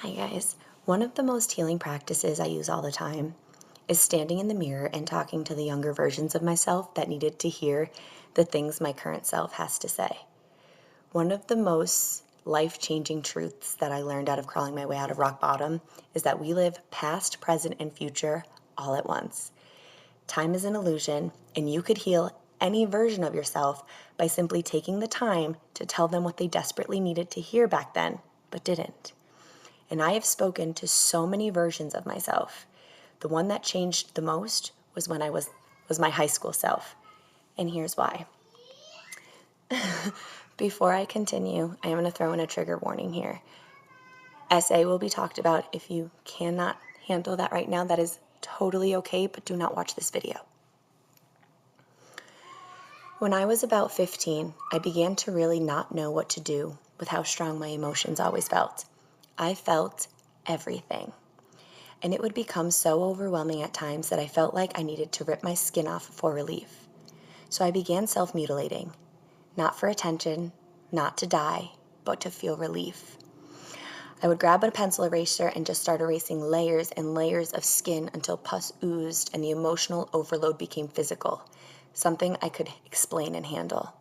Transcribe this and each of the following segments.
Hi guys. One of the most healing practices I use all the time is standing in the mirror and talking to the younger versions of myself that needed to hear the things my current self has to say. One of the most life-changing truths that I learned out of crawling my way out of rock bottom is that we live past, present, and future all at once. Time is an illusion, and you could heal any version of yourself by simply taking the time to tell them what they desperately needed to hear back then, but didn't. And I have spoken to so many versions of myself. The one that changed the most was when I was my high school self. And here's why. Before I continue, I am going to throw in a trigger warning here. SA will be talked about. If you cannot handle that right now, that is totally okay, but do not watch this video. When I was about 15, I began to really not know what to do with how strong my emotions always felt. I felt everything. And it would become so overwhelming at times that I felt like I needed to rip my skin off for relief. So I began self-mutilating, not for attention, not to die, but to feel relief. I would grab a pencil eraser and just start erasing layers and layers of skin until pus oozed and the emotional overload became physical, something I could explain and handle.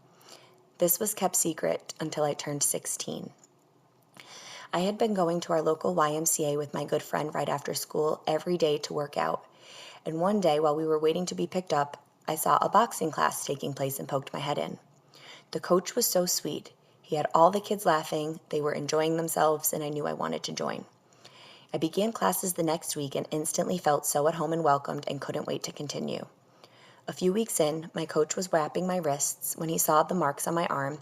This was kept secret until I turned 16. I had been going to our local YMCA with my good friend right after school every day to work out. And one day, while we were waiting to be picked up, I saw a boxing class taking place and poked my head in. The coach was so sweet. He had all the kids laughing, they were enjoying themselves, and I knew I wanted to join. I began classes the next week and instantly felt so at home and welcomed and couldn't wait to continue. A few weeks in, my coach was wrapping my wrists when he saw the marks on my arm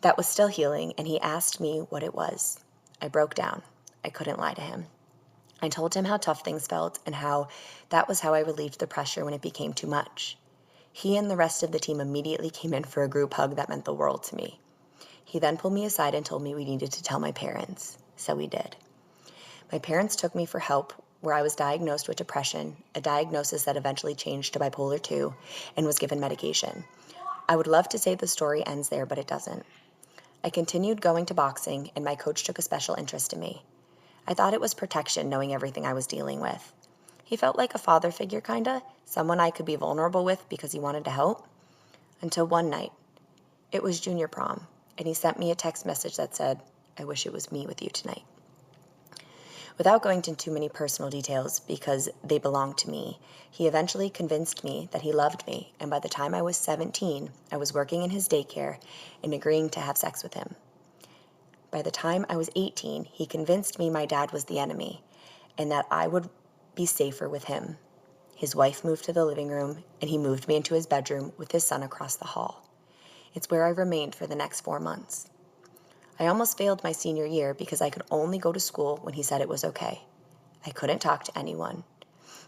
that was still healing, and he asked me what it was. I broke down. I couldn't lie to him. I told him how tough things felt and how that was how I relieved the pressure when it became too much. He and the rest of the team immediately came in for a group hug that meant the world to me. He then pulled me aside and told me we needed to tell my parents. So we did. My parents took me for help where I was diagnosed with depression, a diagnosis that eventually changed to bipolar 2, and was given medication. I would love to say the story ends there, but it doesn't. I continued going to boxing, and my coach took a special interest in me. I thought it was protection, knowing everything I was dealing with. He felt like a father figure, kinda, someone I could be vulnerable with because he wanted to help. Until one night. It was junior prom, and he sent me a text message that said, "I wish it was me with you tonight." Without going into too many personal details, because they belonged to me, he eventually convinced me that he loved me, and by the time I was 17, I was working in his daycare and agreeing to have sex with him. By the time I was 18, he convinced me my dad was the enemy, and that I would be safer with him. His wife moved to the living room, and he moved me into his bedroom with his son across the hall. It's where I remained for the next 4 months. I almost failed my senior year because I could only go to school when he said it was okay. I couldn't talk to anyone.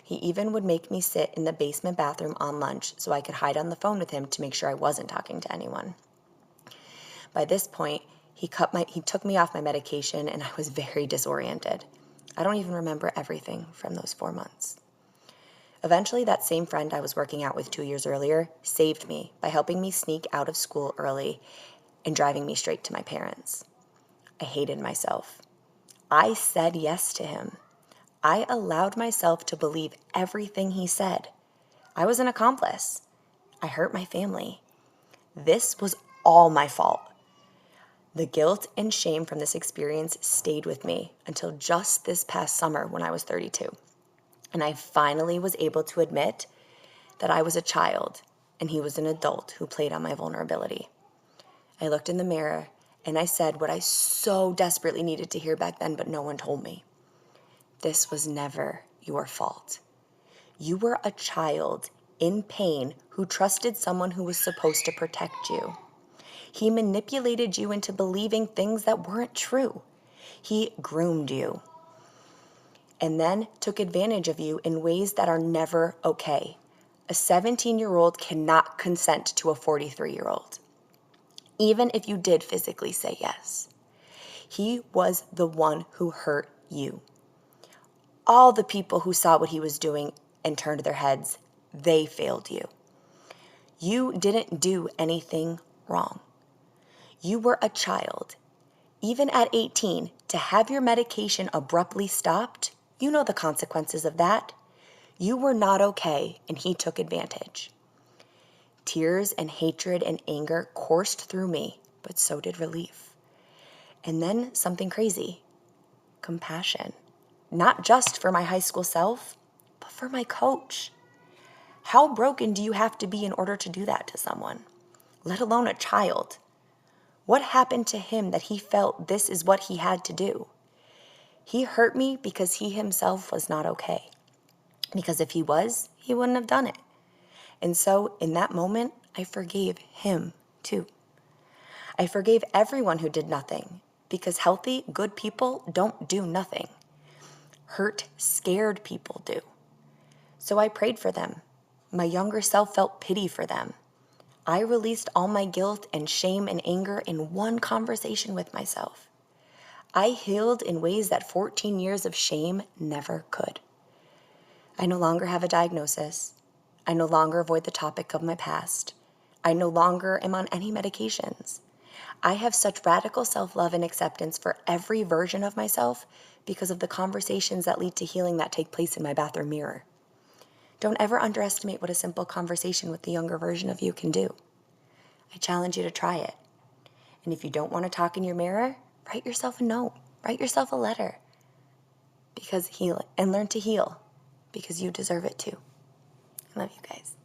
He even would make me sit in the basement bathroom on lunch so I could hide on the phone with him to make sure I wasn't talking to anyone. By this point, he took me off my medication and I was very disoriented. I don't even remember everything from those 4 months. Eventually, that same friend I was working out with 2 years earlier saved me by helping me sneak out of school early and driving me straight to my parents. I hated myself. I said yes to him. I allowed myself to believe everything he said. I was an accomplice. I hurt my family. This was all my fault. The guilt and shame from this experience stayed with me until just this past summer when I was 32. And I finally was able to admit that I was a child and he was an adult who played on my vulnerability. I looked in the mirror and I said what I so desperately needed to hear back then, but no one told me. This was never your fault. You were a child in pain who trusted someone who was supposed to protect you. He manipulated you into believing things that weren't true. He groomed you and then took advantage of you in ways that are never okay. A 17-year-old cannot consent to a 43-year-old. Even if you did physically say yes. He was the one who hurt you. All the people who saw what he was doing and turned their heads, they failed you. You didn't do anything wrong. You were a child. Even at 18, to have your medication abruptly stopped, you know the consequences of that. You were not okay, and he took advantage. Tears and hatred and anger coursed through me, but so did relief. And then something crazy, compassion. Not just for my high school self, but for my coach. How broken do you have to be in order to do that to someone, let alone a child? What happened to him that he felt this is what he had to do? He hurt me because he himself was not okay. Because if he was, he wouldn't have done it. And so in that moment, I forgave him too. I forgave everyone who did nothing, because healthy, good people don't do nothing. Hurt, scared people do. So I prayed for them. My younger self felt pity for them. I released all my guilt and shame and anger in one conversation with myself. I healed in ways that 14 years of shame never could. I no longer have a diagnosis. I no longer avoid the topic of my past. I no longer am on any medications. I have such radical self-love and acceptance for every version of myself because of the conversations that lead to healing that take place in my bathroom mirror. Don't ever underestimate what a simple conversation with the younger version of you can do. I challenge you to try it. And if you don't want to talk in your mirror, write yourself a note. Write yourself a letter. And learn to heal, because you deserve it too. I love you guys.